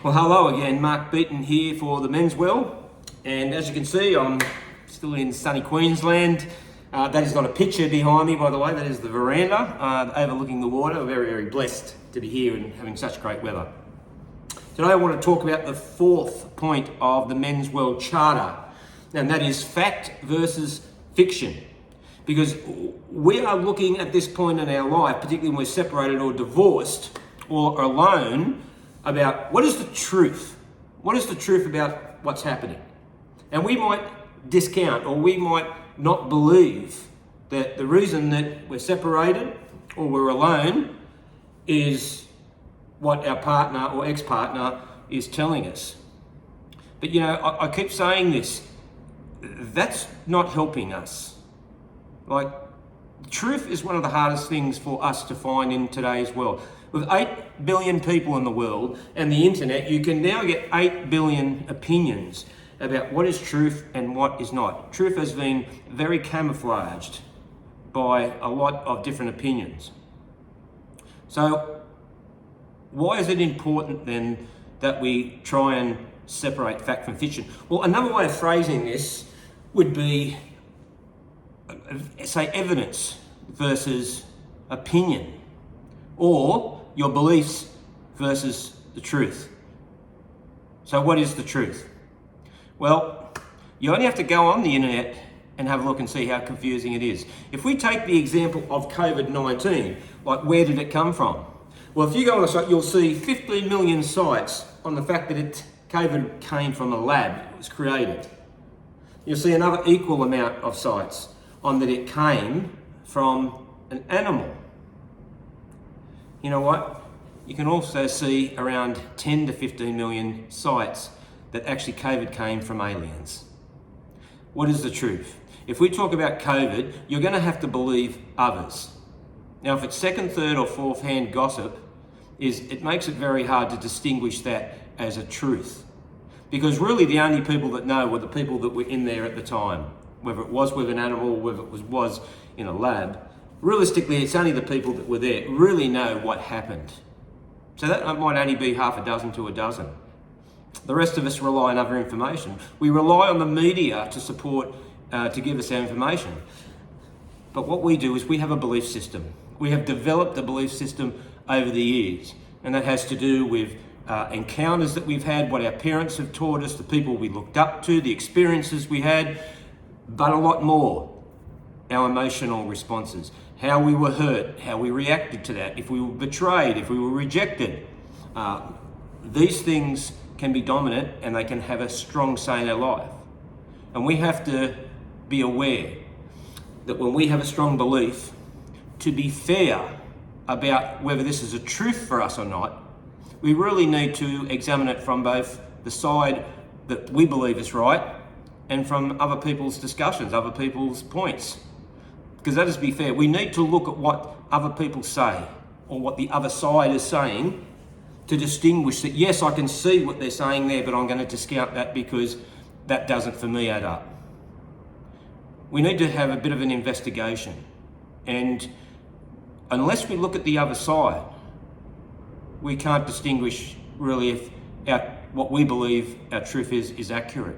Well, hello again, Mark Beaton here for the Men's Well, and as you can see, I'm still in sunny Queensland. That is not a picture behind me, by the way, that is the veranda overlooking the water. We're very, very blessed to be here and having such great weather. Today I want to talk about the fourth point of the Men's Well Charter, and that is fact versus fiction. Because we are looking at this point in our life, particularly when we're separated or divorced or alone, about what is the truth? What is the truth about what's happening? And we might discount or we might not believe that the reason that we're separated or we're alone is what our partner or ex-partner is telling us. But you know, I keep saying this, that's not helping us. Like, truth is one of the hardest things for us to find in today's world. With 8 billion people in the world and the internet, you can now get 8 billion opinions about what is truth and what is not. Truth has been very camouflaged by a lot of different opinions. So why is it important then that we try and separate fact from fiction? Well, another way of phrasing this would be, say, evidence versus opinion, or your beliefs versus the truth. So what is the truth? Well, you only have to go on the internet and have a look and see how confusing it is. If we take the example of COVID-19, like, where did it come from? Well, if you go on a site, you'll see 15 million sites on the fact that COVID came from a lab, it was created. You'll see another equal amount of sites on that it came from an animal. You know what? You can also see around 10 to 15 million sites that actually COVID came from aliens. What is the truth? If we talk about COVID, you're going to have to believe others. Now, if it's second, third or fourth hand gossip, it makes it very hard to distinguish that as a truth. Because really the only people that know were the people that were in there at the time. Whether it was with an animal, whether it was in a lab, realistically, it's only the people that were there really know what happened. So that might only be half a dozen to a dozen. The rest of us rely on other information. We rely on the media to support, to give us our information. But what we do is we have a belief system. We have developed a belief system over the years, and that has to do with encounters that we've had, what our parents have taught us, the people we looked up to, the experiences we had, but a lot more. Our emotional responses, how we were hurt, how we reacted to that, if we were betrayed, if we were rejected. These things can be dominant and they can have a strong say in our life. And we have to be aware that when we have a strong belief, to be fair about whether this is a truth for us or not, we really need to examine it from both the side that we believe is right and from other people's discussions, other people's points. Because let us be fair, we need to look at what other people say or what the other side is saying to distinguish that, yes, I can see what they're saying there, but I'm going to discount that because that doesn't for me add up. We need to have a bit of an investigation. And unless we look at the other side, we can't distinguish really if what we believe our truth is accurate.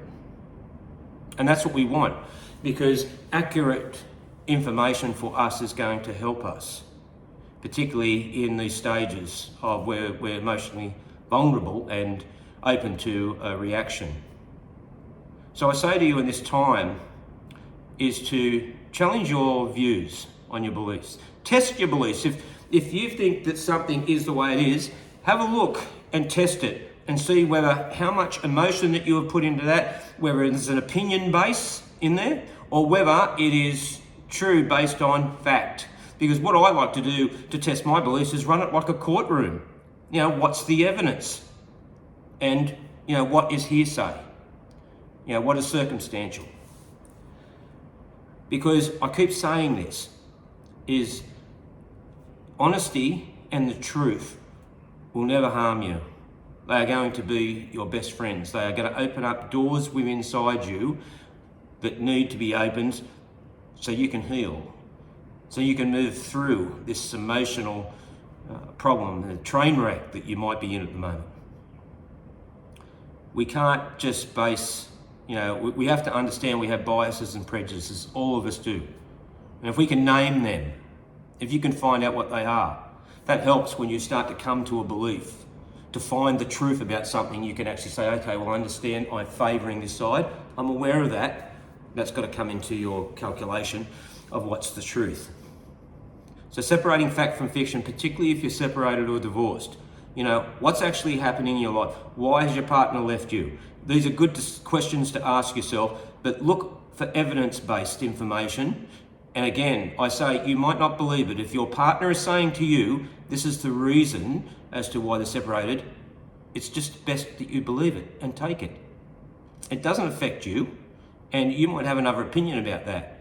And that's what we want, because accurate information for us is going to help us, particularly in these stages of where we're emotionally vulnerable and open to a reaction. So I say to you in this time is to challenge your views on your beliefs. Test your beliefs. If you think that something is the way it is, have a look and test it and see whether how much emotion that you have put into that, whether it's an opinion base in there or whether it is true based on fact. Because what I like to do to test my beliefs is run it like a courtroom. You know, what's the evidence? And, you know, what is hearsay? You know, what is circumstantial? Because I keep saying this, is honesty and the truth will never harm you. They are going to be your best friends. They are going to open up doors within inside you that need to be opened so you can heal, so you can move through this emotional problem, the train wreck that you might be in at the moment. we can't just base, we have to understand we have biases and prejudices. All of us do. And if we can name them, if you can find out what they are, that helps when you start to come to a belief. To find the truth about something, you can actually say, okay, well, I understand I'm favouring this side. I'm aware of that. That's got to come into your calculation of what's the truth. So separating fact from fiction, particularly if you're separated or divorced, what's actually happening in your life? Why has your partner left you? These are good questions to ask yourself, but look for evidence-based information. And again, I say you might not believe it. If your partner is saying to you, this is the reason as to why they're separated, it's just best that you believe it and take it. It doesn't affect you, and you might have another opinion about that.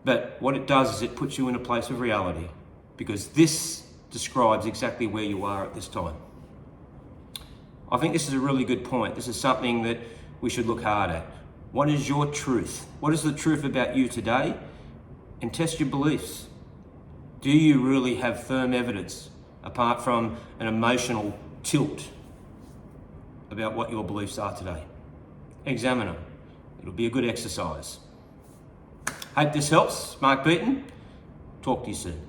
But what it does is it puts you in a place of reality, because this describes exactly where you are at this time. I think this is a really good point. This is something that we should look hard at. What is your truth? What is the truth about you today? And test your beliefs. Do you really have firm evidence, apart from an emotional tilt, about what your beliefs are today? Examine them. It'll be a good exercise. Hope this helps. Mark Beaton. Talk to you soon.